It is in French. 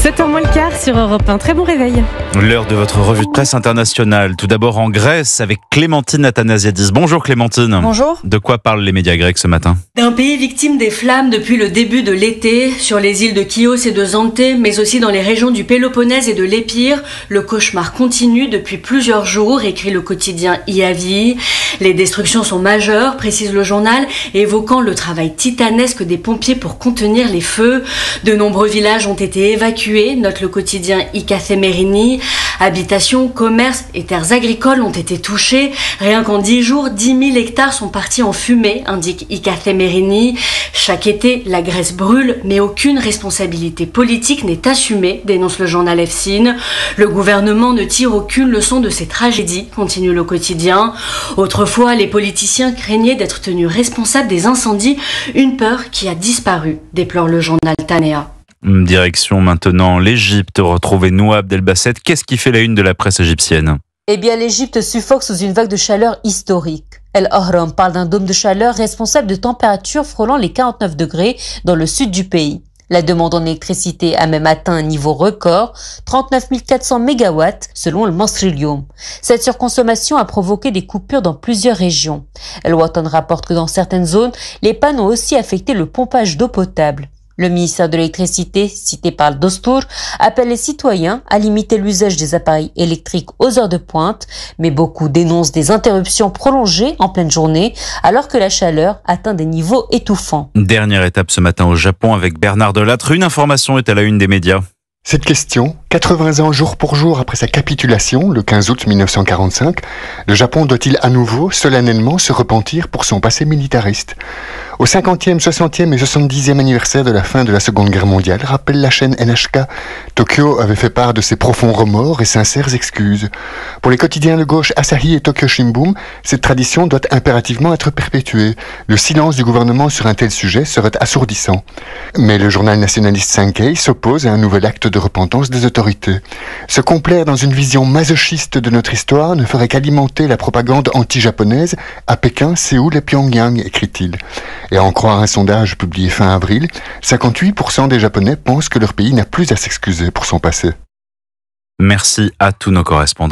7h moins le quart sur Europe 1. Très bon réveil. L'heure de votre revue de presse internationale. Tout d'abord en Grèce avec Clémentine Athanasiadis. Bonjour Clémentine. Bonjour. De quoi parlent les médias grecs ce matin ? D'un pays victime des flammes depuis le début de l'été, sur les îles de Chios et de Zante, mais aussi dans les régions du Péloponnèse et de l'Épire, le cauchemar continue depuis plusieurs jours, écrit le quotidien IAVI. Les destructions sont majeures, précise le journal, évoquant le travail titanesque des pompiers pour contenir les feux. De nombreux villages ont été évacués, note le quotidien Ikathemerini. Habitations, commerces et terres agricoles ont été touchés. Rien qu'en 10 jours, 10 000 hectares sont partis en fumée, indique Ikathemerini. Chaque été, la Grèce brûle, mais aucune responsabilité politique n'est assumée, dénonce le journal EFSIN. Le gouvernement ne tire aucune leçon de ces tragédies, continue le quotidien. Autrefois, les politiciens craignaient d'être tenus responsables des incendies, une peur qui a disparu, déplore le journal Tanea. Direction maintenant l'Égypte, retrouver Nouab Delbasset. Qu'est-ce qui fait la une de la presse égyptienne ? Eh bien, l'Égypte suffoque sous une vague de chaleur historique. El Ahram parle d'un dôme de chaleur responsable de températures frôlant les 49 degrés dans le sud du pays. La demande en électricité a même atteint un niveau record, 39 400 mégawatts selon le Menstrulium. Cette surconsommation a provoqué des coupures dans plusieurs régions. El Watan rapporte que dans certaines zones, les pannes ont aussi affecté le pompage d'eau potable. Le ministère de l'électricité, cité par le Dostur, appelle les citoyens à limiter l'usage des appareils électriques aux heures de pointe, mais beaucoup dénoncent des interruptions prolongées en pleine journée, alors que la chaleur atteint des niveaux étouffants. Dernière étape ce matin au Japon avec Bernard Delattre. Une information est à la une des médias. Cette question, 80 ans jour pour jour après sa capitulation, le 15 août 1945, le Japon doit-il à nouveau solennellement se repentir pour son passé militariste ? Au 50e, 60e et 70e anniversaire de la fin de la Seconde Guerre mondiale, rappelle la chaîne NHK, Tokyo avait fait part de ses profonds remords et sincères excuses. Pour les quotidiens de gauche Asahi et Tokyo Shimbun, cette tradition doit impérativement être perpétuée. Le silence du gouvernement sur un tel sujet serait assourdissant. Mais le journal nationaliste Sankei s'oppose à un nouvel acte de repentance des autorités. Se complaire dans une vision masochiste de notre histoire ne ferait qu'alimenter la propagande anti-japonaise à Pékin, Séoul et Pyongyang, écrit-il. Et à en croire un sondage publié fin avril, 58% des Japonais pensent que leur pays n'a plus à s'excuser pour son passé. Merci à tous nos correspondants.